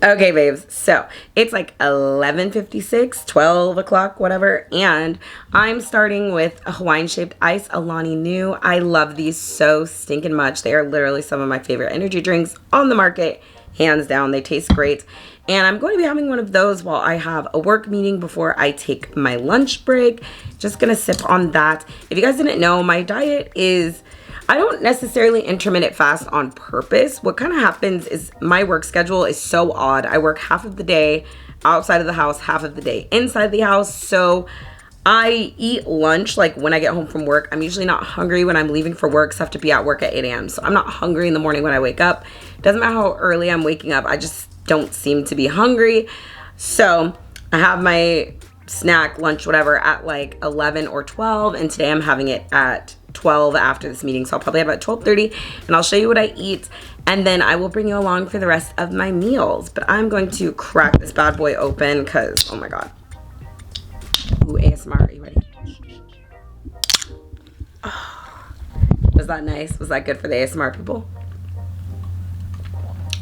Okay, babes, so it's like 11:56, 12 o'clock, whatever, and I'm starting with a Hawaiian-shaped ice Alani Nu. I love these so stinking much. They are literally some of my favorite energy drinks on the market, hands down. They taste great, and I'm going to be having one of those while I have a work meeting before I take my lunch break. Just gonna sip on that. If you guys didn't know, my diet is... I don't necessarily intermittent fast on purpose. What kind of happens is my work schedule is so odd. I work half of the day outside of the house, half of the day inside the house. So I eat lunch like when I get home from work. I'm usually not hungry when I'm leaving for work, so I have to be at work at 8 a.m. So I'm not hungry in the morning when I wake up. Doesn't matter how early I'm waking up. I just don't seem to be hungry. So I have my snack, lunch, whatever at like 11 or 12. And today I'm having it at 12 after this meeting, so I'll probably have it at 12:30, and I'll show you what I eat, and then I will bring you along for the rest of my meals. But I'm going to crack this bad boy open because, oh my god. Ooh, ASMR, are you ready? Oh, was that nice? Was that good for the ASMR people?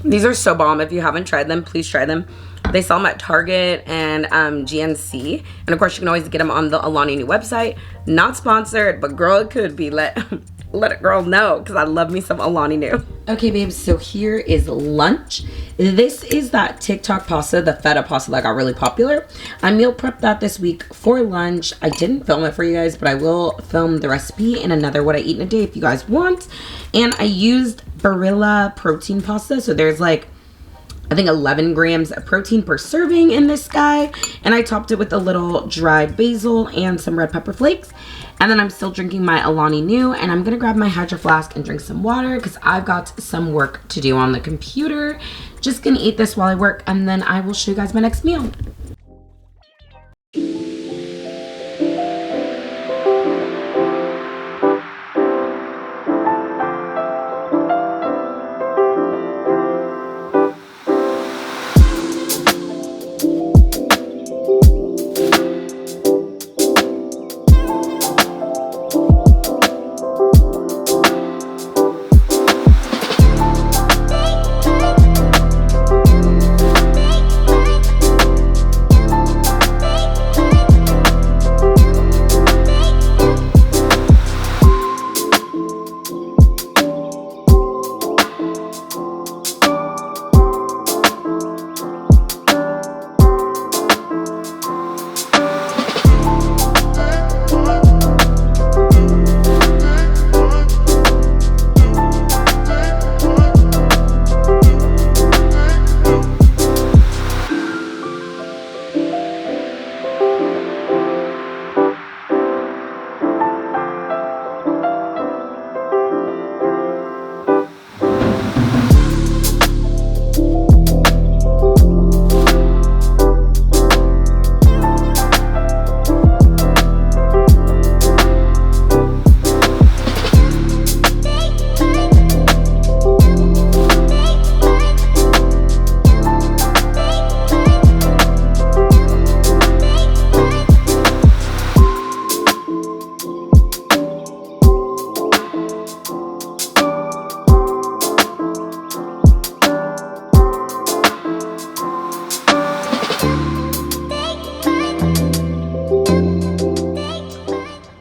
These are so bomb. If you haven't tried them, please try them. They sell them at Target and GNC. And of course, you can always get them on the Alani Nu website. Not sponsored, but girl, it could be. Let a girl know, because I love me some Alani Nu. Okay, babes, so here is lunch. This is that TikTok pasta, the feta pasta that got really popular. I meal prepped that this week for lunch. I didn't film it for you guys, but I will film the recipe in another What I Eat in a Day if you guys want. And I used Barilla protein pasta. So there's like, I think 11 grams of protein per serving in this guy. And I topped it with a little dried basil and some red pepper flakes. And then I'm still drinking my Alani Nu, and I'm gonna grab my Hydro Flask and drink some water because I've got some work to do on the computer. Just gonna eat this while I work, and then I will show you guys my next meal.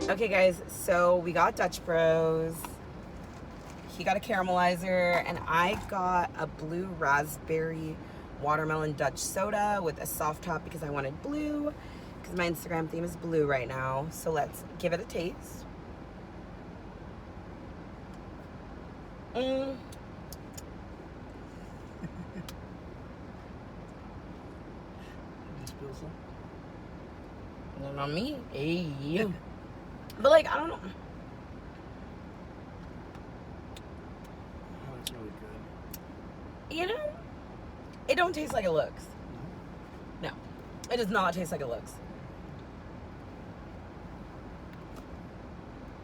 Okay guys, so we got Dutch Bros. He got a caramelizer, and I got a blue raspberry watermelon Dutch soda with a soft top because I wanted blue, because my Instagram theme is blue right now. So let's give it a taste. Not on me. Hey. But like, I don't know. Oh, it's really good. You know, it don't taste like it looks. No, it does not taste like it looks.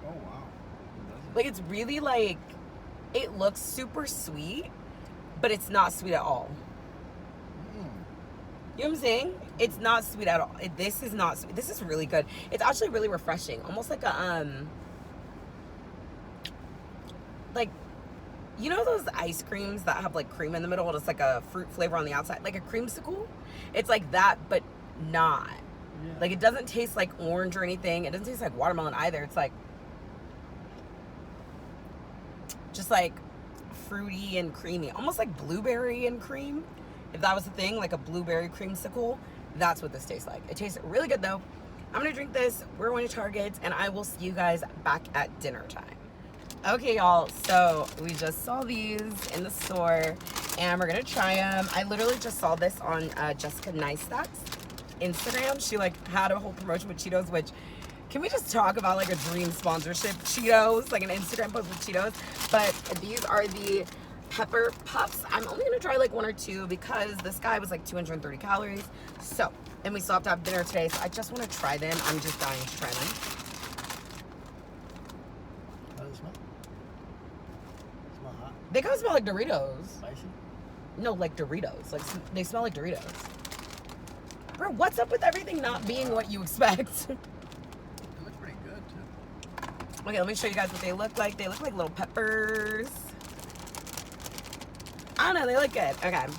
Oh wow. Like, it's really like, it looks super sweet, but it's not sweet at all. You know what I'm saying? It's not sweet at all. This is not sweet. This is really good. It's actually really refreshing. Almost like a like, you know those ice creams that have like cream in the middle and it's like a fruit flavor on the outside, like a creamsicle? It's like that, but not. Yeah. Like, it doesn't taste like orange or anything. It doesn't taste like watermelon either. It's like just like fruity and creamy, almost like blueberry and cream. If that was the thing, like a blueberry creamsicle, that's what this tastes like. It tastes really good though. I'm gonna drink this. We're going to Target, and I will see you guys back at dinner time. Okay, y'all, so we just saw these in the store, and we're gonna try them. I literally just saw this on Jessica Neistat's Instagram. She like had a whole promotion with Cheetos, which, can we just talk about like a dream sponsorship? Cheetos, like an Instagram post with Cheetos. But these are the pepper puffs. I'm only gonna try like one or two because this guy was like 230 calories. So, and we still have to have dinner today, so I just wanna try them. I'm just dying to try them. How does it smell? Smell hot? They kind of smell like Doritos. Spicy? No, like Doritos. Like, they smell like Doritos. Bro, what's up with everything not being what you expect? It looks pretty good too. Okay, let me show you guys what they look like. They look like little peppers. I don't know, they look good. Okay. Let me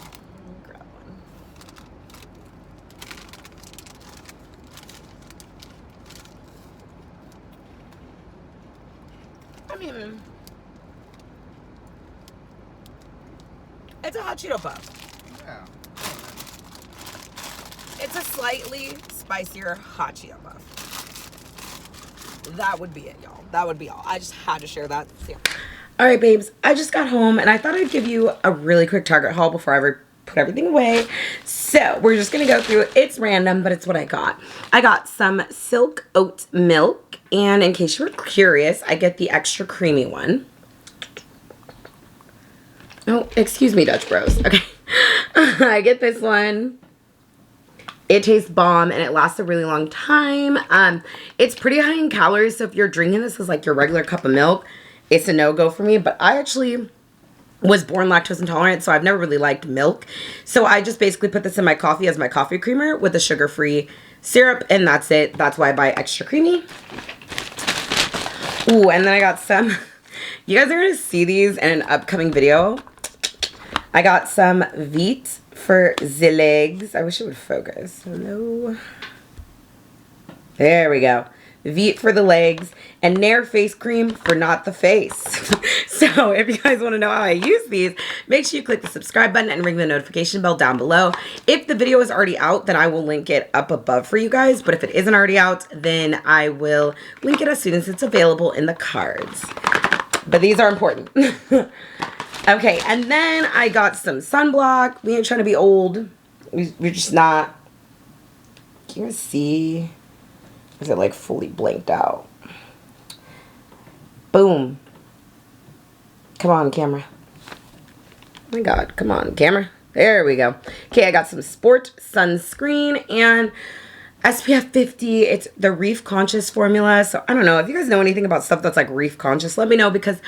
grab one. I mean, it's a hot Cheeto puff. Yeah. It's a slightly spicier hot Cheeto puff. That would be it, y'all. That would be all. I just had to share that. So, yeah. All right, babes. I just got home, and I thought I'd give you a really quick Target haul before I put everything away. So we're just going to go through it. It's random, but it's what I got. I got some silk oat milk, and in case you were curious, I get the extra creamy one. Oh, excuse me, Dutch Bros. Okay. I get this one. It tastes bomb, and it lasts a really long time. It's pretty high in calories, so if you're drinking this as like your regular cup of milk, it's a no-go for me. But I actually was born lactose intolerant, so I've never really liked milk. So I just basically put this in my coffee as my coffee creamer with a sugar-free syrup, and that's it. That's why I buy extra creamy. Ooh, and then I got some. You guys are going to see these in an upcoming video. I got some Veet for the legs. I wish it would focus. Hello. There we go. Veet for the legs, and Nair face cream for not the face. So if you guys want to know how I use these, make sure you click the subscribe button and ring the notification bell down below. If the video is already out, then I will link it up above for you guys. But if it isn't already out, then I will link it as soon as it's available in the cards. But these are important. Okay, and then I got some sunblock. We ain't trying to be old. We're just not. Can you see? Is it like fully blanked out? Boom. Come on, camera. Oh my God, come on, camera. There we go. Okay, I got some Sport sunscreen and SPF 50. It's the Reef Conscious formula. So I don't know if you guys know anything about stuff that's like Reef Conscious, let me know, because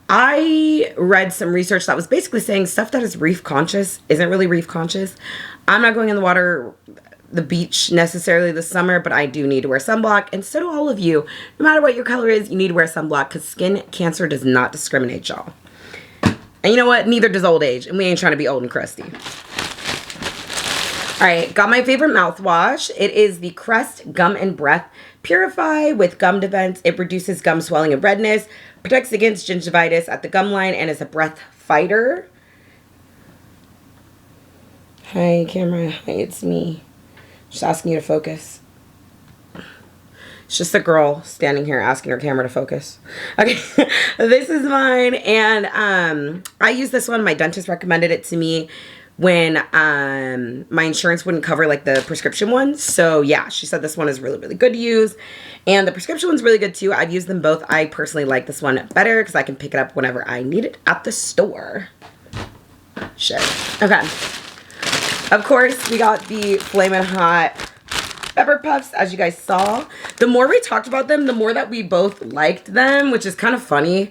I read some research that was basically saying stuff that is reef conscious isn't really reef conscious. I'm not going in the water, the beach necessarily this summer, but I do need to wear sunblock, and so do all of you. No matter what your color is, you need to wear sunblock because skin cancer does not discriminate, y'all. And you know what? Neither does old age, and we ain't trying to be old and crusty. All right, got my favorite mouthwash. It is the Crest Gum and Breath Purify with Gum Defense. It reduces gum swelling and redness, protects against gingivitis at the gum line, and is a breath fighter. Hi, camera. Hi, it's me. Just asking you to focus. It's just a girl standing here asking her camera to focus. Okay, this is mine, and I use this one. My dentist recommended it to me when my insurance wouldn't cover like the prescription ones. So yeah, she said this one is really, really good to use. And the prescription one's really good too. I've used them both. I personally like this one better because I can pick it up whenever I need it at the store. Shit. Okay. Of course, we got the Flamin' Hot Pepper Puffs, as you guys saw. The more we talked about them, the more that we both liked them, which is kind of funny.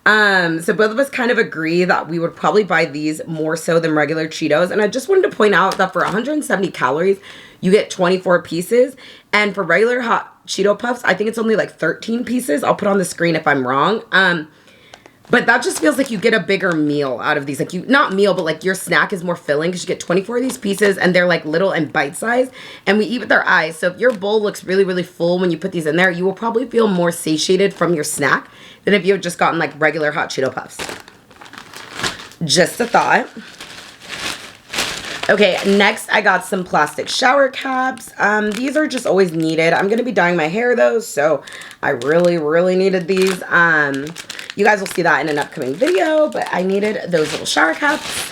So both of us kind of agree that we would probably buy these more so than regular Cheetos. And I just wanted to point out that for 170 calories, you get 24 pieces. And for regular hot Cheeto Puffs, I think it's only like 13 pieces. I'll put on the screen if I'm wrong. But that just feels like you get a bigger meal out of these. Like not meal, but like your snack is more filling because you get 24 of these pieces and they're like little and bite sized. And we eat with our eyes. So if your bowl looks really, really full when you put these in there, you will probably feel more satiated from your snack than if you had just gotten like regular hot Cheeto Puffs. Just a thought. Okay, next I got some plastic shower caps. These are just always needed. I'm going to be dyeing my hair though, so I really, really needed these. You guys will see that in an upcoming video, but I needed those little shower caps.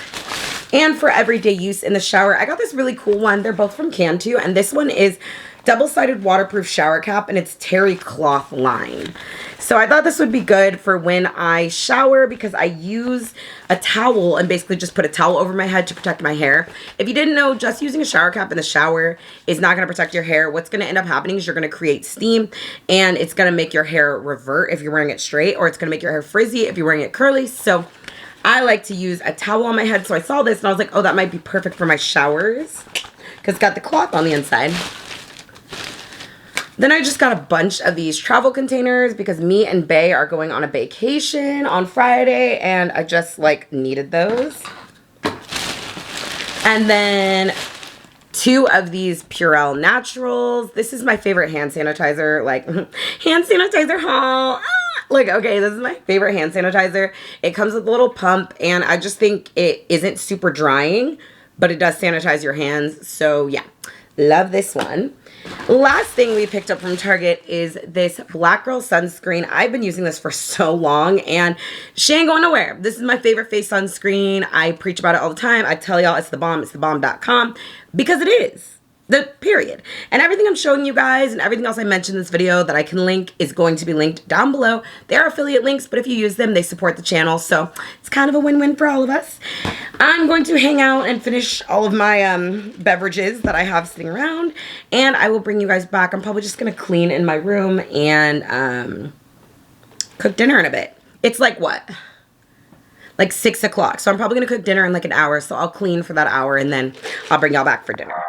And for everyday use in the shower, I got this really cool one. They're both from Cantu, and this one is double-sided waterproof shower cap, and it's terry cloth lined. So I thought this would be good for when I shower because I use a towel and basically just put a towel over my head to protect my hair. If you didn't know, just using a shower cap in the shower is not going to protect your hair. What's going to end up happening is you're going to create steam, and it's going to make your hair revert if you're wearing it straight, or it's going to make your hair frizzy if you're wearing it curly. So I like to use a towel on my head. So I saw this and I was like, oh, that might be perfect for my showers because it's got the cloth on the inside. Then I just got a bunch of these travel containers because me and Bae are going on a vacation on Friday and I just like needed those. And then 2 of these Purell Naturals. This is my favorite hand sanitizer, like hand sanitizer haul. Like, okay, this is my favorite hand sanitizer. It comes with a little pump and I just think it isn't super drying, but it does sanitize your hands. So yeah, love this one. Last thing we picked up from Target is this Black Girl sunscreen. I've been using this for so long and she ain't going nowhere. This is my favorite face sunscreen. I preach about it all the time. I tell y'all it's the bomb. It's thebomb.com because it is. The period. And everything I'm showing you guys and everything else I mentioned in this video that I can link is going to be linked down below. They are affiliate links, but if you use them, they support the channel. So it's kind of a win-win for all of us. I'm going to hang out and finish all of my beverages that I have sitting around. And I will bring you guys back. I'm probably just going to clean in my room and cook dinner in a bit. It's like what? Like 6 o'clock. So I'm probably going to cook dinner in like an hour. So I'll clean for that hour and then I'll bring y'all back for dinner.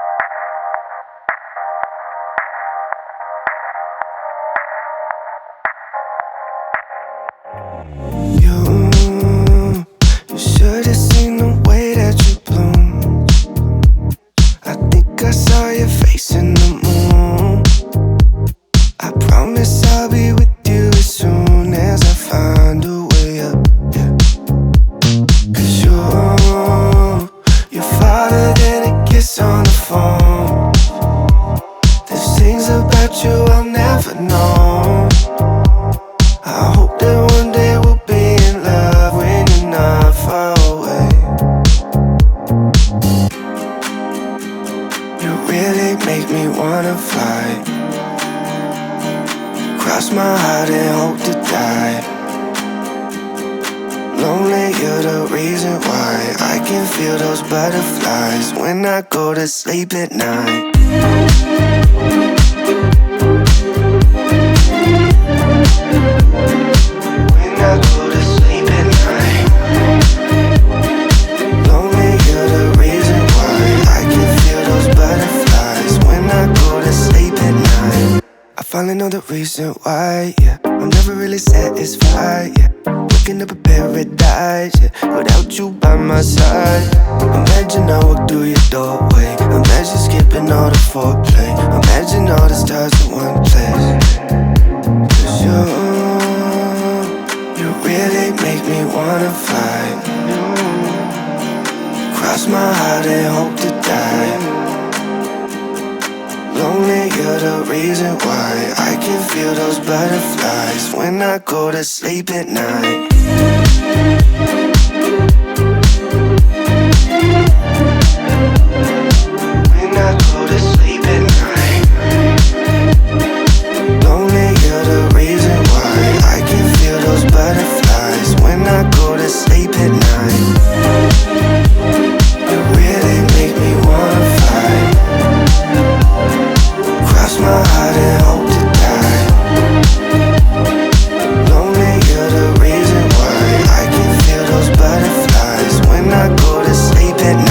Cross my heart and hope to die. Lonely, you're the reason why I can feel those butterflies when I go to sleep at night. When I go to sleep at night. Lonely, you're the reason why I can feel those butterflies when I go to sleep at night. I finally know the reason why, yeah. I'm never really satisfied, yeah. Waking up a paradise, yeah, without you by my side. Imagine I walk through your doorway. Imagine skipping all the foreplay. Imagine all the stars in one place. 'Cause you really make me wanna fly. Cross my heart and hope to die. Lonely, you're the reason why I can feel those butterflies when I go to sleep at night. When I go to sleep at night. Lonely, you're the reason why I can feel those butterflies when I go to sleep at night. You really make me wanna fight. Cross my heart and hope to die. Lonely, you're the reason why I can feel those butterflies when I go to sleep at night.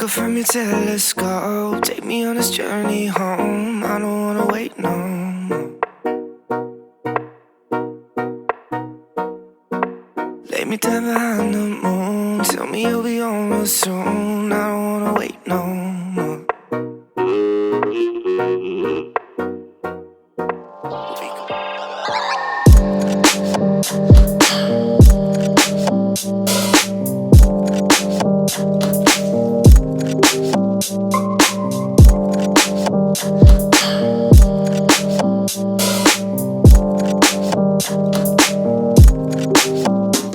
Look up from your telescope, take me on this journey home. I don't wanna wait no more. Lay me down behind the moon, tell me you'll be on real soon. I don't wanna wait no more.